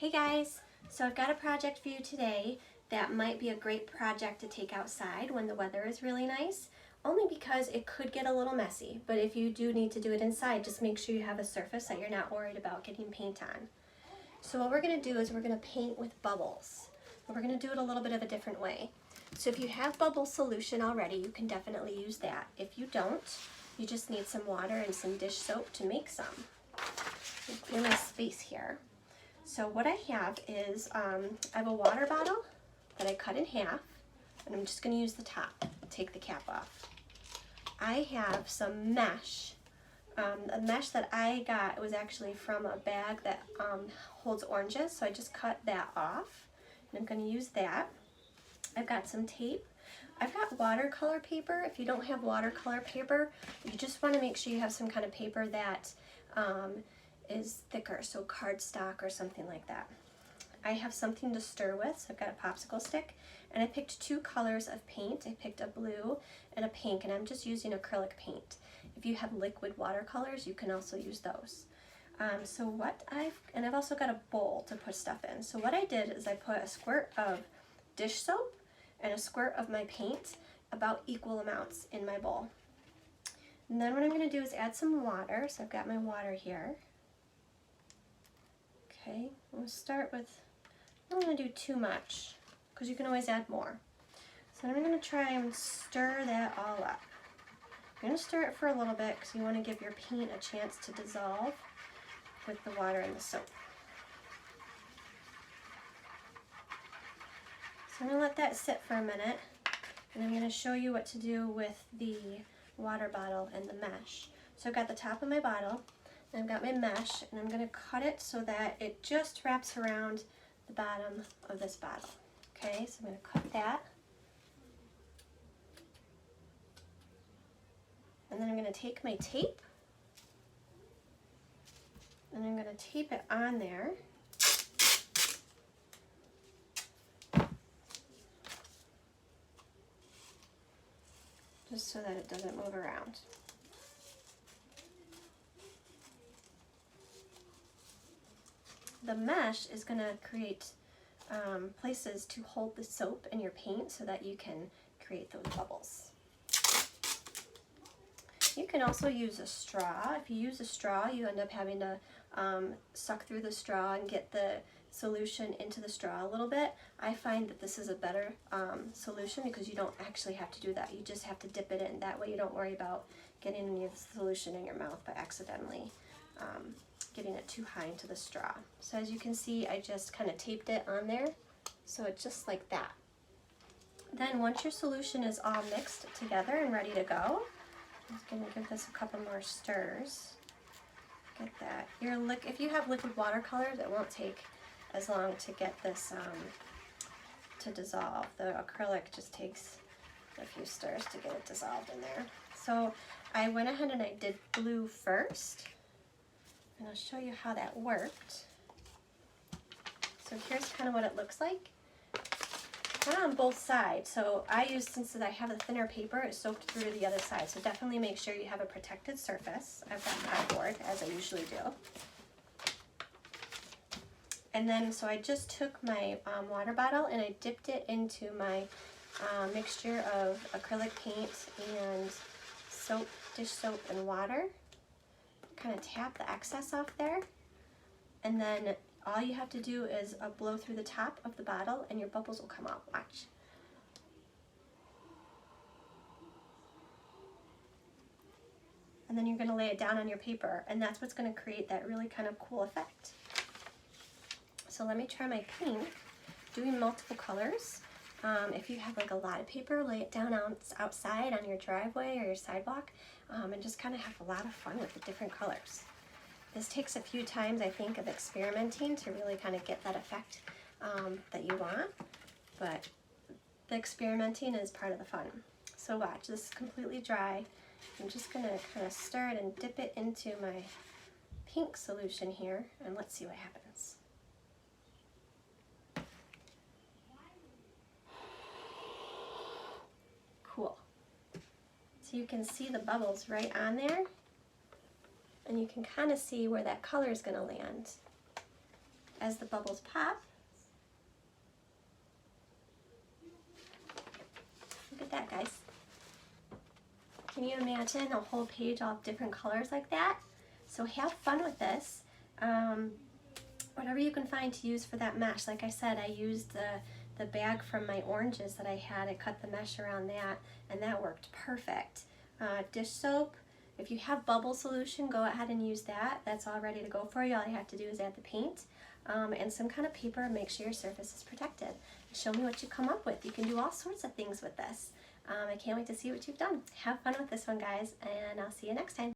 Hey guys, so I've got a project for you today that might be a great project to take outside when the weather is really nice, only because it could get a little messy, but if you do need to do it inside, just make sure you have a surface that you're not worried about getting paint on. So what we're going to do is we're going to paint with bubbles, and we're going to do it a little bit of a different way. So if you have bubble solution already, you can definitely use that. If you don't, you just need some water and some dish soap to make some. Clear my space here. So what I have is, I have a water bottle that I cut in half, and I'm just going to use the top, take the cap off. I have some mesh. A mesh that I got was actually from a bag that holds oranges, so I just cut that off, and I'm going to use that. I've got some tape. I've got watercolor paper. If you don't have watercolor paper, you just want to make sure you have some kind of paper that is thicker, so cardstock or something like that. I have something to stir with, so I've got a popsicle stick, and I picked two colors of paint. I picked a blue and a pink, and I'm just using acrylic paint. If you have liquid watercolors, you can also use those. I've also got a bowl to put stuff in. So what I did is I put a squirt of dish soap and a squirt of my paint, about equal amounts, in my bowl. And then what I'm going to do is add some water. So I've got my water here. Okay, I'm going to start with, I don't want to do too much because you can always add more. So I'm going to try and stir that all up. I'm going to stir it for a little bit because you want to give your paint a chance to dissolve with the water and the soap. So I'm going to let that sit for a minute, and I'm going to show you what to do with the water bottle and the mesh. So I've got the top of my bottle, and I've got my mesh, and I'm going to cut it so that it just wraps around the bottom of this bottle. Okay, so I'm going to cut that. And then I'm going to take my tape, and I'm going to tape it on there. Just so that it doesn't move around. The mesh is going to create places to hold the soap and your paint so that you can create those bubbles. You can also use a straw. If you use a straw, you end up having to suck through the straw and get the solution into the straw a little bit. I find that this is a better solution because you don't actually have to do that. You just have to dip it in. That way you don't worry about getting any of the solution in your mouth by accidentally getting it too high into the straw. So as you can see, I just kind of taped it on there, so it's just like that. Then once your solution is all mixed together and ready to go, I'm just going to give this a couple more stirs. Get that. If you have liquid watercolors, it won't take as long to get this to dissolve. The acrylic just takes a few stirs to get it dissolved in there. So I went ahead and I did blue first, and I'll show you how that worked. So here's kind of what it looks like. Kind of on both sides. So since I have a thinner paper, it soaked through to the other side. So definitely make sure you have a protected surface. I've got cardboard, as I usually do. And then, so I just took my water bottle and I dipped it into my mixture of acrylic paint and soap, dish soap and water. Kind of tap the excess off there. And then all you have to do is blow through the top of the bottle and your bubbles will come out. Watch. And then you're going to lay it down on your paper, and that's what's going to create that really kind of cool effect. So let me try my pink, doing multiple colors. If you have like a lot of paper, lay it down outside on your driveway or your sidewalk, and just kind of have a lot of fun with the different colors. This takes a few times, I think, of experimenting to really kind of get that effect that you want, but the experimenting is part of the fun. So watch, this is completely dry. I'm just going to kind of stir it and dip it into my pink solution here, and let's see what happens. Cool. So you can see the bubbles right on there. And you can kind of see where that color is going to land. as the bubbles pop. Look at that, guys. Can you imagine a whole page all of different colors like that? So have fun with this. Whatever you can find to use for that mesh. Like I said, I used the bag from my oranges that I had. I cut the mesh around that, and that worked perfect. Dish soap, if you have bubble solution, go ahead and use that. That's all ready to go for you. All you have to do is add the paint and some kind of paper. Make sure your surface is protected. Show me what you come up with. You can do all sorts of things with this. I can't wait to see what you've done. Have fun with this one, guys, and I'll see you next time.